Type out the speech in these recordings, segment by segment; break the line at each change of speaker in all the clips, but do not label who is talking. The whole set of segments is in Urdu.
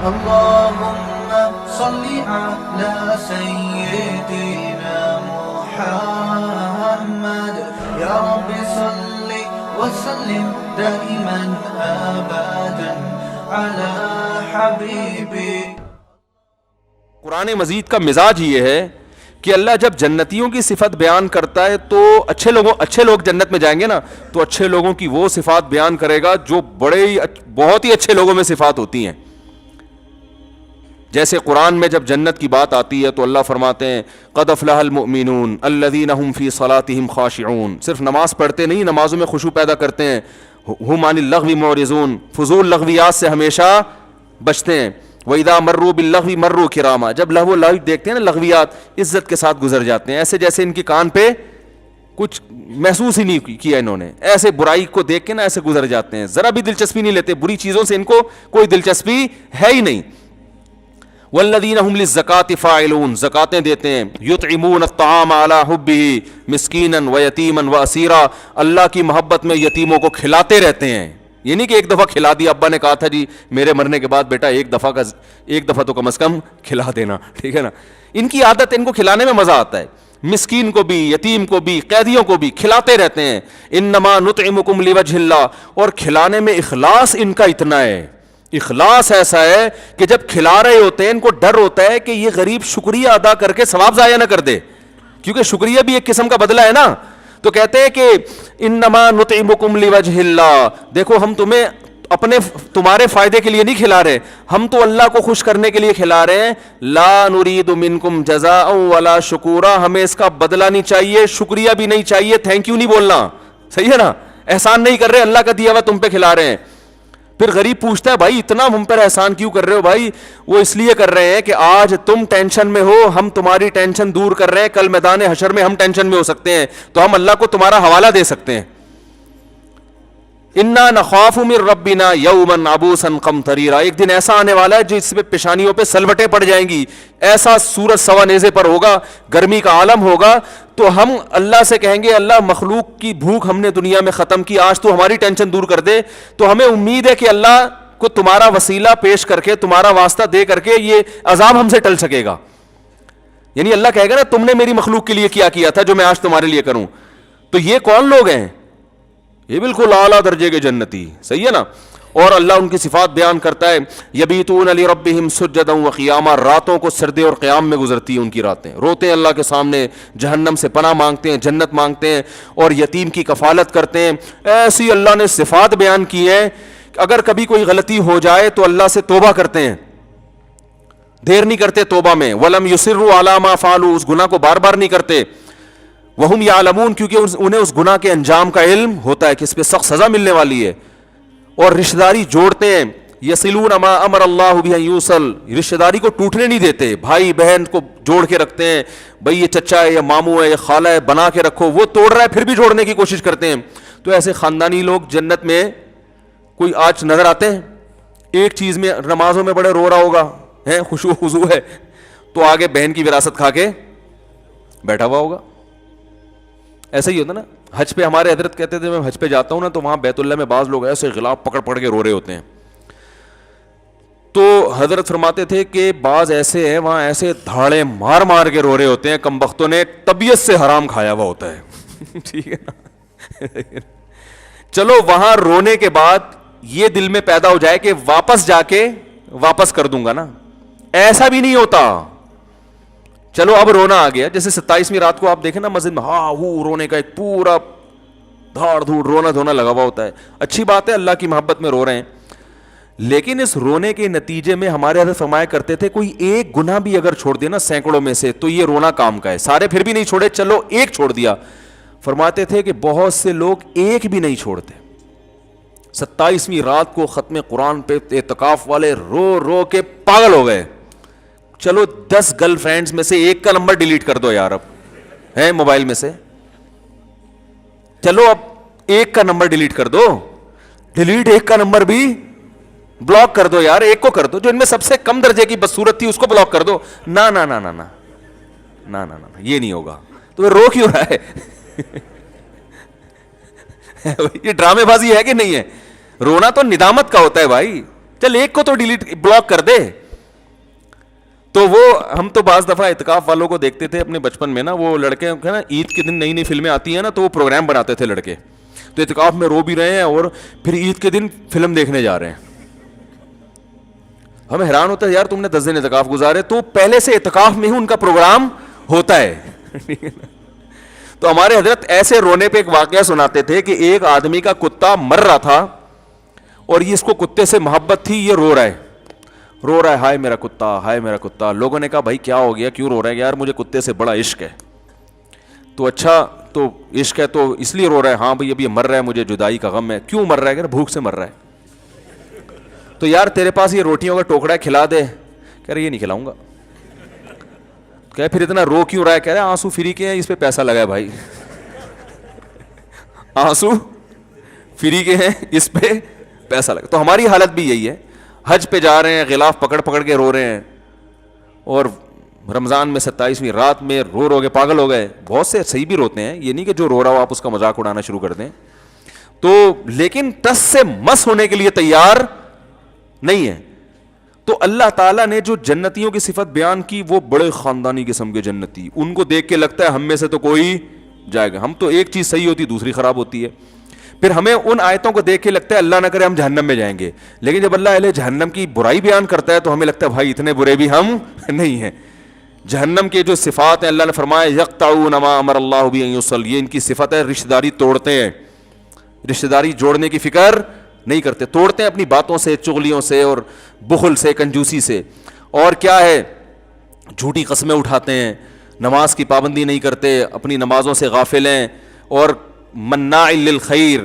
اللهم صل على سيدنا محمد يا رب صل وسلم دائما ابدا على حبيبي.
قرآن مجید کا مزاج یہ ہے کہ اللہ جب جنتیوں کی صفت بیان کرتا ہے تو اچھے لوگ جنت میں جائیں گے نا, تو اچھے لوگوں کی وہ صفات بیان کرے گا جو بہت ہی اچھے لوگوں میں صفات ہوتی ہیں. جیسے قرآن میں جب جنت کی بات آتی ہے تو اللہ فرماتے ہیں قد افلح المؤمنون الذین هم فی صلاتهم خاشعون. صرف نماز پڑھتے نہیں, نمازوں میں خشوع پیدا کرتے ہیں. هم عن اللغو معرضون, فضول لغویات سے ہمیشہ بچتے ہیں. وَإِذَا مَرُّوا بِاللَّغْوِ مَرُّوا كِرَامًا, جب لغو لغو دیکھتے ہیں نا لغویات, عزت کے ساتھ گزر جاتے ہیں, ایسے جیسے ان کے کان پہ کچھ محسوس ہی نہیں کیا انہوں نے, ایسے برائی کو دیکھ کے نا ایسے گزر جاتے ہیں, ذرا بھی دلچسپی نہیں لیتے, بری چیزوں سے ان کو کوئی دلچسپی ہے ہی نہیں. والذین هم للزکاة فاعلون, زکاتیں دیتے ہیں. یطعمون الطعام علی حبہ مسکینا ویتیما واسیرا, اللہ کی محبت میں یتیموں کو کھلاتے رہتے ہیں. یہ نہیں کہ ایک دفعہ کھلا دیا, ابا نے کہا تھا جی میرے مرنے کے بعد بیٹا ایک دفعہ تو کم از کم کھلا دینا, ٹھیک ہے نا. ان کی عادت, ان کو کھلانے میں مزہ آتا ہے. مسکین کو بھی, یتیم کو بھی, قیدیوں کو بھی کھلاتے رہتے ہیں. انما نطعمکم لوجہ اللہ, اور کھلانے میں اخلاص ان کا اتنا ہے, اخلاص ایسا ہے کہ جب کھلا رہے ہوتے ہیں ان کو ڈر ہوتا ہے کہ یہ غریب شکریہ ادا کر کے ثواب ضائع نہ کر دے, کیونکہ شکریہ بھی ایک قسم کا بدلہ ہے نا. تو کہتے ہیں کہ انما نطعمکم لوجہ اللہ, دیکھو ہم تمہارے فائدے کے لیے نہیں کھلا رہے, ہم تو اللہ کو خوش کرنے کے لیے کھلا رہے ہیں. لا نرید منکم جزاء ولا شکورا, ہمیں اس کا بدلہ نہیں چاہیے, شکریہ بھی نہیں چاہیے, تھینک یو نہیں بولنا, صحیح ہے نا. احسان نہیں کر رہے, اللہ کا دیا ہوا تم پہ کھلا رہے ہیں. پھر غریب پوچھتا ہے بھائی اتنا ہم پر احسان کیوں کر رہے ہو؟ بھائی وہ اس لیے کر رہے ہیں کہ آج تم ٹینشن میں ہو, ہم تمہاری ٹینشن دور کر رہے ہیں, کل میدان حشر میں ہم ٹینشن میں ہو سکتے ہیں, تو ہم اللہ کو تمہارا حوالہ دے سکتے ہیں. انا نخاف من ربنا یوما عبوسا قمطریرا, ایک دن ایسا آنے والا ہے جس پہ پیشانیوں پہ سلوٹیں پڑ جائیں گی, ایسا سورج سوا نیزے پر ہوگا, گرمی کا عالم ہوگا. تو ہم اللہ سے کہیں گے اللہ مخلوق کی بھوک ہم نے دنیا میں ختم کی, آج تو ہماری ٹینشن دور کر دے. تو ہمیں امید ہے کہ اللہ کو تمہارا وسیلہ پیش کر کے, تمہارا واسطہ دے کر کے یہ عذاب ہم سے ٹل سکے گا. یعنی اللہ کہے گا نا تم نے میری مخلوق کے لیے کیا تھا جو میں آج تمہارے لیے کروں. تو یہ کون لوگ ہیں؟ یہ بالکل اعلیٰ درجے کے جنتی, صحیح ہے نا. اور اللہ ان کی صفات بیان کرتا ہے یبیتون لربہم سجدا وقیاما, راتوں کو سجدے اور قیام میں گزرتی ہیں ان کی راتیں, روتے ہیں اللہ کے سامنے, جہنم سے پناہ مانگتے ہیں, جنت مانگتے ہیں, اور یتیم کی کفالت کرتے ہیں. ایسی اللہ نے صفات بیان کی ہیں. اگر کبھی کوئی غلطی ہو جائے تو اللہ سے توبہ کرتے ہیں, دیر نہیں کرتے توبہ میں. ولم یصروا علی ما فعلوا, اس گناہ کو بار بار نہیں کرتے. وہم یعلمون, کیونکہ انہیں اس گناہ کے انجام کا علم ہوتا ہے کہ اس پہ سخت سزا ملنے والی ہے. اور رشتہ داری جوڑتے ہیں. یصلون ما امر اللہ بہ ان یوصل, رشتہ داری کو ٹوٹنے نہیں دیتے, بھائی بہن کو جوڑ کے رکھتے ہیں. بھائی یہ چچا ہے, یہ ماموں ہے, یہ خالہ ہے, بنا کے رکھو. وہ توڑ رہا ہے پھر بھی جوڑنے کی کوشش کرتے ہیں. تو ایسے خاندانی لوگ جنت میں کوئی آج نظر آتے ہیں؟ ایک چیز میں نمازوں میں بڑے رو رہا ہوگا, خشوع و خضوع ہے, تو آگے بہن کی وراثت کھا کے بیٹھا ہوا ہوگا. ایسا ہی ہوتا نا. حج پہ ہمارے حضرت کہتے تھے, میں حج پہ جاتا ہوں نا تو وہاں بیت اللہ میں بعض لوگ ایسے غلاف پکڑ پکڑ کے رو رہے ہوتے ہیں. تو حضرت فرماتے تھے کہ بعض ایسے ہیں وہاں ایسے دھاڑے مار مار کے رو رہے ہوتے ہیں, کم بختوں نے طبیعت سے حرام کھایا ہوا ہوتا ہے. ٹھیک ہے نا. چلو وہاں رونے کے بعد یہ دل میں پیدا ہو جائے کہ واپس جا کے واپس کر دوں گا نا, ایسا بھی نہیں ہوتا. چلو اب رونا آ گیا, جیسے 27ویں رات کو آپ دیکھیں نا مسجد میں رونے کا ایک پورا دھاڑ دھوڑ رونا دھونا لگا ہوا ہوتا ہے. اچھی بات ہے, اللہ کی محبت میں رو رہے ہیں, لیکن اس رونے کے نتیجے میں ہمارے حضرت فرمایا کرتے تھے کوئی ایک گناہ بھی اگر چھوڑ دے نا سینکڑوں میں سے, تو یہ رونا کام کا ہے. سارے پھر بھی نہیں چھوڑے, چلو ایک چھوڑ دیا. فرماتے تھے کہ بہت سے لوگ ایک بھی نہیں چھوڑتے. 27ویں رات کو ختم قرآن پہ اعتکاف والے رو رو کے پاگل ہو گئے. چلو 10 گرل فرینڈز میں سے ایک کا نمبر ڈیلیٹ کر دو یار, اب ہے موبائل میں سے, چلو اب ایک کا نمبر ڈیلیٹ کر دو, ڈیلیٹ ایک کا نمبر بھی بلاک کر دو یار, ایک کو کر دو جو ان میں سب سے کم درجے کی بدصورت تھی اس کو بلاک کر دو. نہ نہ نہ نہ نہ نہ یہ نہیں ہوگا. تو رو کیوں رہا ہے؟ یہ ڈرامے بازی ہے کہ نہیں ہے؟ رونا تو ندامت کا ہوتا ہے بھائی, چل ایک کو تو ڈیلیٹ بلاک کر دے. تو وہ ہم تو بعض دفعہ اعتکاف والوں کو دیکھتے تھے اپنے بچپن میں نا, وہ لڑکے نا عید کے دن نئی نئی فلمیں آتی ہیں نا, تو وہ پروگرام بناتے تھے لڑکے, تو اعتکاف میں رو بھی رہے ہیں اور پھر عید کے دن فلم دیکھنے جا رہے ہیں. ہمیں حیران ہوتا ہے یار تم نے 10 دن اعتکاف گزارے, تو پہلے سے اعتکاف میں ہی ان کا پروگرام ہوتا ہے. تو ہمارے حضرت ایسے رونے پہ ایک واقعہ سناتے تھے کہ ایک آدمی کا کتا مر رہا تھا اور یہ اس کو کتے سے محبت تھی, یہ رو رہا ہے ہائے میرا کتا, ہائے میرا کتا. لوگوں نے کہا بھائی کیا ہو گیا, کیوں رو رہا ہے؟ یار مجھے کتے سے بڑا عشق ہے. تو اچھا تو عشق ہے تو اس لیے رو رہا ہے؟ ہاں بھائی اب یہ مر رہا ہے, مجھے جدائی کا غم ہے. کیوں مر رہا ہے؟ کہ بھوک سے مر رہا ہے. تو یار تیرے پاس یہ روٹیوں کا ٹوکرا ہے, کھلا دے. کہہ رہے یہ نہیں کھلاؤں گا. کہ پھر اتنا رو کیوں رہا ہے؟ کہہ رہے آنسو فری کے ہیں, اس پہ پیسہ لگا ہے بھائی. آنسو فری کے ہیں, اس پہ پیسہ لگا. تو ہماری حالت بھی یہی ہے, حج پہ جا رہے ہیں, غلاف پکڑ پکڑ کے رو رہے ہیں, اور رمضان میں 27ویں رات میں رو کے پاگل ہو گئے. بہت سے صحیح بھی روتے ہیں, یہ نہیں کہ جو رو رہا ہو آپ اس کا مذاق اڑانا شروع کر دیں. تو لیکن ٹس سے مس ہونے کے لیے تیار نہیں ہے. تو اللہ تعالیٰ نے جو جنتیوں کی صفت بیان کی, وہ بڑے خاندانی قسم کے جنتی, ان کو دیکھ کے لگتا ہے ہم میں سے تو کوئی جائے گا. ہم تو ایک چیز صحیح ہوتی دوسری خراب ہوتی ہے. پھر ہمیں ان آیتوں کو دیکھ کے لگتا ہے اللہ نہ کرے ہم جہنم میں جائیں گے, لیکن جب اللہ علیہ جہنم کی برائی بیان کرتا ہے تو ہمیں لگتا ہے بھائی اتنے برے بھی ہم نہیں ہیں. جہنم کے جو صفات ہیں اللہ نے فرمایا یقطعون ما امر اللہ بہ ان یوصل, یہ ان کی صفت ہے, رشتہ داری توڑتے ہیں, رشتہ داری جوڑنے کی فکر نہیں کرتے, توڑتے ہیں اپنی باتوں سے, چغلیوں سے اور بخل سے, کنجوسی سے. اور کیا ہے, جھوٹی قسمیں اٹھاتے ہیں, نماز کی پابندی نہیں کرتے, اپنی نمازوں سے غافل ہیں, اور مناع للخیر,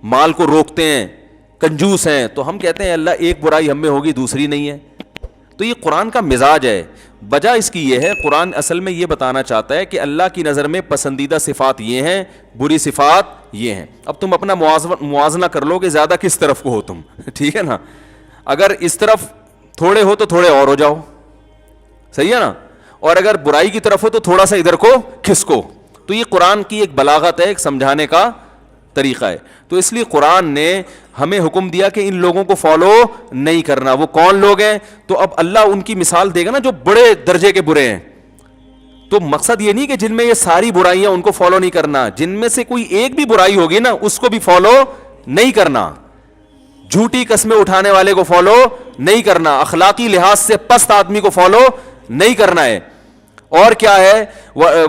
مال کو روکتے ہیں, کنجوس ہیں. تو ہم کہتے ہیں اللہ ایک برائی ہم میں ہوگی دوسری نہیں ہے. تو یہ قرآن کا مزاج ہے. وجہ اس کی یہ ہے, قرآن اصل میں یہ بتانا چاہتا ہے کہ اللہ کی نظر میں پسندیدہ صفات یہ ہیں, بری صفات یہ ہیں. اب تم اپنا موازنہ کر لو کہ زیادہ کس طرف کو ہو تم, ٹھیک ہے نا. اگر اس طرف تھوڑے ہو تو تھوڑے اور ہو جاؤ, صحیح ہے نا, اور اگر برائی کی طرف ہو تو تھوڑا سا ادھر کو کھسکو. تو یہ قرآن کی ایک بلاغت ہے, ایک سمجھانے کا طریقہ ہے. تو اس لیے قرآن نے ہمیں حکم دیا کہ ان لوگوں کو فالو نہیں کرنا. وہ کون لوگ ہیں؟ تو اب اللہ ان کی مثال دے گا نا جو بڑے درجے کے برے ہیں. تو مقصد یہ نہیں کہ جن میں یہ ساری برائیاں ان کو فالو نہیں کرنا, جن میں سے کوئی ایک بھی برائی ہوگی نا اس کو بھی فالو نہیں کرنا. جھوٹی قسمیں اٹھانے والے کو فالو نہیں کرنا, اخلاقی لحاظ سے پست آدمی کو فالو نہیں کرنا ہے. اور کیا ہے,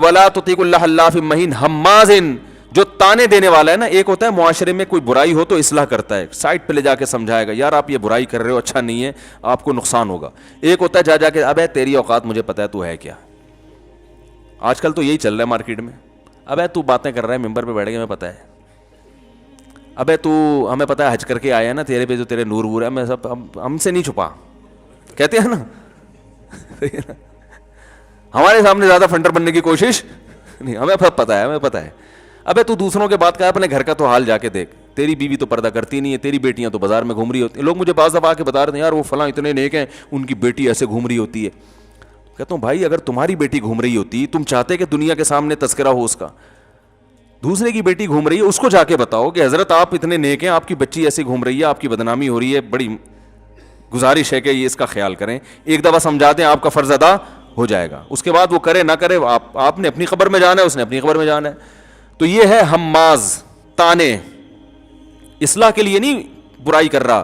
ولا تطیعوا اللہ اللاف مہین ہماز, جو تانے دینے والا ہے نا. ایک ہوتا ہے معاشرے میں کوئی برائی ہو تو اصلاح کرتا ہے, سائٹ پہ لے جا کے سمجھائے گا یار آپ یہ برائی کر رہے ہو, اچھا نہیں ہے, آپ کو نقصان ہوگا. ایک ہوتا ہے جا کے ابے تیری اوقات مجھے پتا ہے تو ہے کیا. آج کل تو یہی چل رہا ہے مارکیٹ میں, ابے تو باتیں کر رہا ہے ممبر پہ بیٹھ کے, ہمیں پتا ہے, ابے تو ہمیں پتا ہے حج کر کے آیا ہے نا, تیرے پہ جو تیرے نور وور ہے میں سب ہم سے نہیں چھپا, کہتے ہیں نا. ہمارے سامنے زیادہ فنڈر بننے کی کوشش نہیں, ہمیں پتا ہے, ہمیں پتا ہے. ابے تو دوسروں کے بات کا اپنے گھر کا تو حال جا کے دیکھ, تیری بیوی تو پردہ کرتی نہیں ہے, تیری بیٹیاں تو بازار میں گھوم رہی ہوتی ہیں. لوگ مجھے بعض دفعہ آ کے بتا رہے ہیں یار وہ فلاں اتنے نیک ہیں, ان کی بیٹی ایسے گھوم رہی ہوتی ہے. کہتا ہوں بھائی اگر تمہاری بیٹی گھوم رہی ہوتی, تم چاہتے کہ دنیا کے سامنے تذکرہ ہو اس کا, دوسرے کی بیٹی گھوم رہی ہے اس کو جا کے بتاؤ کہ حضرت آپ اتنے نیک ہیں, آپ کی بچی ایسے گھوم رہی ہے, آپ کی بدنامی ہو رہی ہے, بڑی گزارش ہے کہ یہ اس کا خیال کریں. ایک دفعہ سمجھا دیں, آپ کا فرض ادا ہو جائے گا. اس کے بعد وہ کرے نہ کرے, آپ نے اپنی قبر میں جانا ہے, اس نے اپنی قبر میں جانا ہے. تو یہ ہے ہماز, تانے, اصلاح کے لیے نہیں برائی کر رہا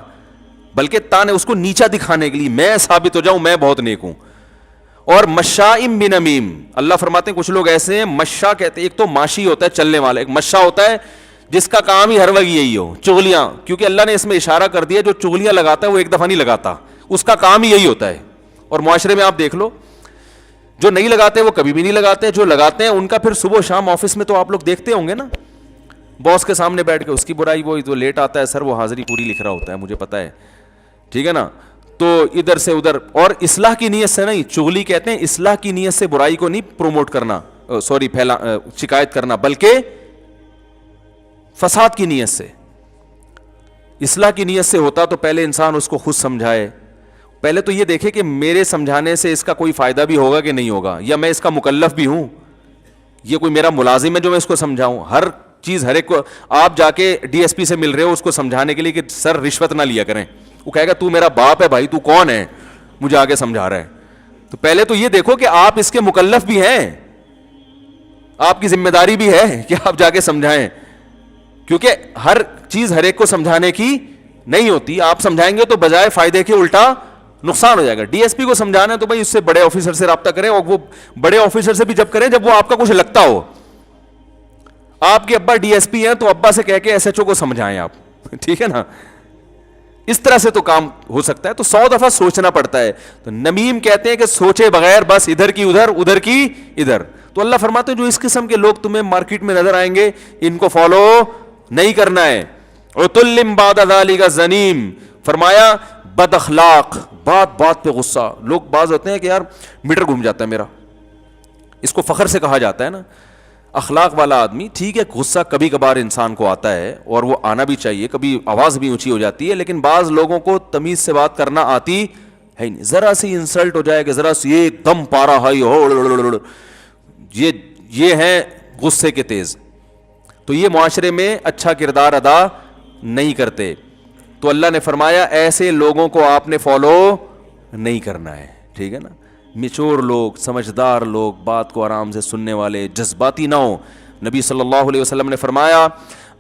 بلکہ تانے, اس کو نیچا دکھانے کے لیے میں ثابت ہو جاؤں میں بہت نیک ہوں. اور مشائم بنمیم, اللہ فرماتے ہیں کچھ لوگ ایسے ہیں, مشا کہتے ہیں, ایک تو ماشی ہوتا ہے چلنے والا, ایک مشا ہوتا ہے جس کا کام ہی ہر وقت یہی ہو, چغلیاں. کیونکہ اللہ نے اس میں اشارہ کر دیا جو چغلیاں لگاتا ہے وہ ایک دفعہ نہیں لگاتا, اس کا کام ہی یہی ہوتا ہے. اور معاشرے میں آپ دیکھ لو جو نہیں لگاتے وہ کبھی بھی نہیں لگاتے, جو لگاتے ہیں ان کا پھر صبح و شام آفس میں تو آپ لوگ دیکھتے ہوں گے نا, باس کے سامنے بیٹھ کے اس کی برائی, وہ جو لیٹ آتا ہے سر وہ حاضری پوری لکھ رہا ہوتا ہے, مجھے پتا ہے, ٹھیک ہے نا. تو ادھر سے ادھر, اور اصلاح کی نیت سے نہیں, چغلی کہتے ہیں اصلاح کی نیت سے برائی کو نہیں پروموٹ کرنا, سوری شکایت کرنا, بلکہ فساد کی نیت سے. اصلاح کی نیت سے ہوتا تو پہلے انسان اس کو خود سمجھائے, پہلے تو یہ دیکھے کہ میرے سمجھانے سے اس کا کوئی فائدہ بھی ہوگا کہ نہیں ہوگا, یا میں اس کا مکلف بھی ہوں, یہ کوئی میرا ملازم ہے جو میں اس کو سمجھاؤں. ہر چیز ہر ایک کو آپ جا کے ڈی ایس پی سے مل رہے ہو اس کو سمجھانے کے لیے کہ سر رشوت نہ لیا کریں, وہ کہے گا تو میرا باپ ہے بھائی, تو کون ہے مجھے آگے سمجھا رہا ہے. تو پہلے تو یہ دیکھو کہ آپ اس کے مکلف بھی ہیں, آپ کی ذمہ داری بھی ہے کہ آپ جا کے سمجھائیں, کیونکہ ہر چیز ہر ایک کو سمجھانے کی نہیں ہوتی. آپ سمجھائیں گے تو بجائے فائدے کے الٹا نقصان ہو جائے گا. ڈی ایس پی کو سمجھانا ہے تو بھائی اس سے بڑے آفیسر سے رابطہ کریں, اور وہ بڑے آفیسر سے بھی جب کریں جب وہ آپ کا کچھ لگتا ہو. آپ کے ابا ڈی ایس پی ہیں تو ابا سے کہہ کے ایس ایچ او کو سمجھائیں آپ, ٹھیک ہے نا. اس طرح سے تو کام ہو سکتا ہے. تو 100 دفعہ سوچنا پڑتا ہے. تو نمیم کہتے ہیں کہ سوچے بغیر بس ادھر کی ادھر ادھر کی ادھر. تو اللہ فرماتے ہیں جو اس قسم کے لوگ تمہیں مارکیٹ میں نظر آئیں گے ان کو فالو نہیں کرنا ہے. عتل بعد ذلک زنیم, فرمایا بد اخلاق, بات بات پہ غصہ. لوگ بعض ہوتے ہیں کہ یار میٹر گھوم جاتا ہے میرا, اس کو فخر سے کہا جاتا ہے نا. اخلاق والا آدمی ٹھیک ہے, غصہ کبھی کبھار انسان کو آتا ہے اور وہ آنا بھی چاہیے, کبھی آواز بھی اونچی ہو جاتی ہے, لیکن بعض لوگوں کو تمیز سے بات کرنا آتی ہے نہیں. ذرا سی انسلٹ ہو جائے کہ ذرا سی ایک دم پارا ہائی ہو, یہ ہیں غصے کے تیز. تو یہ معاشرے میں اچھا کردار ادا نہیں کرتے. تو اللہ نے فرمایا ایسے لوگوں کو آپ نے فالو نہیں کرنا ہے, ٹھیک ہے نا. میچور لوگ, سمجھدار لوگ, بات کو آرام سے سننے والے, جذباتی نہ ہو. نبی صلی اللہ علیہ وسلم نے فرمایا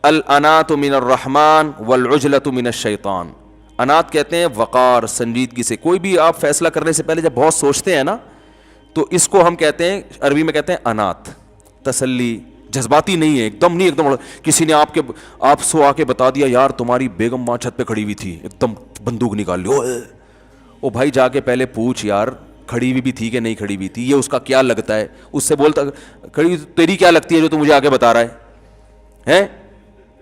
الانات من الرحمن والعجلۃ من الشیطان. انات کہتے ہیں وقار, سنجیدگی سے. کوئی بھی آپ فیصلہ کرنے سے پہلے جب بہت سوچتے ہیں نا تو اس کو ہم کہتے ہیں, عربی میں کہتے ہیں انات, تسلی. جذباتی نہیں ہے, ایک دم نہیں, ایک دم کسی نے آپ سو آ کے بتا دیا یار تمہاری بیگم وہاں چھت پہ کھڑی ہوئی تھی, ایک دم بندوق نکال لی, او بھائی جا کے پہلے پوچھ یار کھڑی ہوئی بھی تھی کہ نہیں کھڑی ہوئی تھی, یہ اس کا کیا لگتا ہے. اس سے بولتا کھڑی تیری کیا لگتی ہے جو تو مجھے آگے بتا رہا ہے.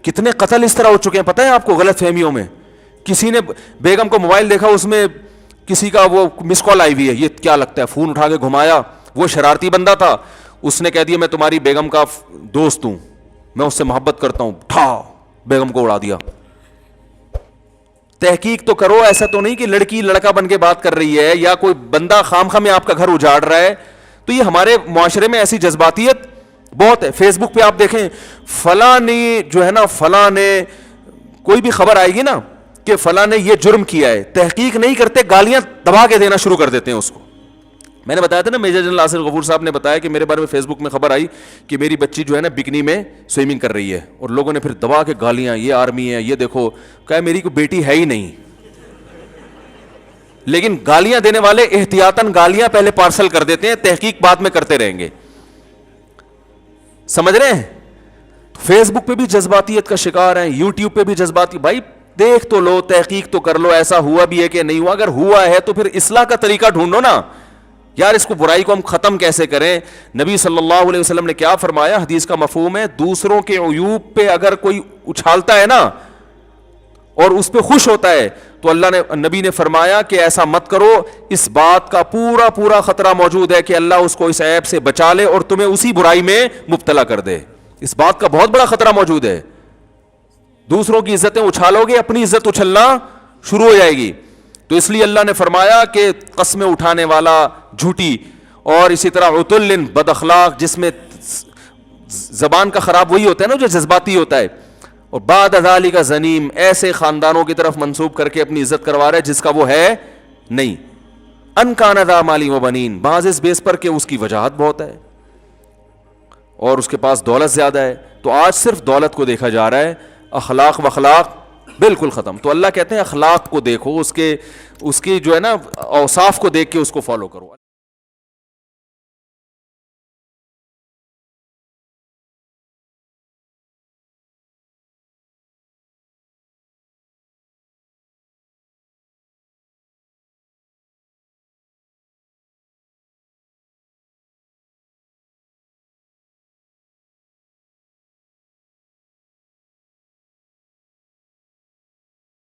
کتنے قتل اس طرح ہو چکے ہیں پتہ ہے آپ کو, غلط فہمیوں میں. کسی نے بیگم کو موبائل دیکھا, اس میں کسی کا وہ مس کال آئی ہوئی ہے, یہ کیا لگتا ہے, فون اٹھا کے گھمایا, وہ شرارتی بندہ تھا, اس نے کہہ دیا میں تمہاری بیگم کا دوست ہوں, میں اس سے محبت کرتا ہوں, بیگم کو اڑا دیا. تحقیق تو کرو, ایسا تو نہیں کہ لڑکی لڑکا بن کے بات کر رہی ہے یا کوئی بندہ خامخواہ میں آپ کا گھر اجاڑ رہا ہے. تو یہ ہمارے معاشرے میں ایسی جذباتیت بہت ہے. فیس بک پہ آپ دیکھیں فلاں نے جو ہے نا, فلاں نے کوئی بھی خبر آئے گی نا کہ فلاں نے یہ جرم کیا ہے, تحقیق نہیں کرتے, گالیاں دبا کے دینا شروع کر دیتے ہیں اس کو. میں نے بتایا تھا نا میجر جنرل آصف غفور صاحب نے بتایا کہ میرے بارے میں فیس بک میں خبر آئی کہ میری بچی جو ہے نا بکنی میں سوئمنگ کر رہی ہے, اور لوگوں نے پھر دبا کے گالیاں, یہ آرمی ہے, یہ دیکھو, کہا میری کوئی بیٹی ہے ہی نہیں. لیکن گالیاں دینے والے احتیاطاً گالیاں پہلے پارسل کر دیتے ہیں, تحقیق بعد میں کرتے رہیں گے. سمجھ رہے ہیں؟ فیس بک پہ بھی جذباتیت کا شکار ہیں, یوٹیوب پہ بھی جذباتی. بھائی دیکھ تو لو, تحقیق تو کر لو, ایسا ہوا بھی ہے کہ نہیں ہوا. اگر ہوا ہے تو پھر اصلاح کا طریقہ ڈھونڈو نا یار, اس کو برائی کو ہم ختم کیسے کریں. نبی صلی اللہ علیہ وسلم نے کیا فرمایا, حدیث کا مفہوم ہے دوسروں کے عیوب پہ اگر کوئی اچھالتا ہے نا اور اس پہ خوش ہوتا ہے تو نبی نے فرمایا کہ ایسا مت کرو, اس بات کا پورا خطرہ موجود ہے کہ اللہ اس کو اس عیب سے بچا لے اور تمہیں اسی برائی میں مبتلا کر دے. اس بات کا بہت بڑا خطرہ موجود ہے. دوسروں کی عزتیں اچھالو گے, اپنی عزت اچھلنا شروع ہو جائے گی. تو اس لیے اللہ نے فرمایا کہ قسمیں اٹھانے والا جھوٹی, اور اسی طرح عتل بد اخلاق, جس میں زبان کا خراب وہی ہوتا ہے نا جو جذباتی ہوتا ہے, اور بعد ذالک زنیم, ایسے خاندانوں کی طرف منسوب کر کے اپنی عزت کروا رہا ہے جس کا وہ ہے نہیں. ان کان ذا مال و بنین, بعض اس بیس پر کہ اس کی وجاہت بہت ہے اور اس کے پاس دولت زیادہ ہے. تو آج صرف دولت کو دیکھا جا رہا ہے, اخلاق وخلاق بالکل ختم. تو اللہ کہتے ہیں اخلاق کو دیکھو, اس کے جو ہے نا اوصاف کو دیکھ کے اس کو فالو کرو.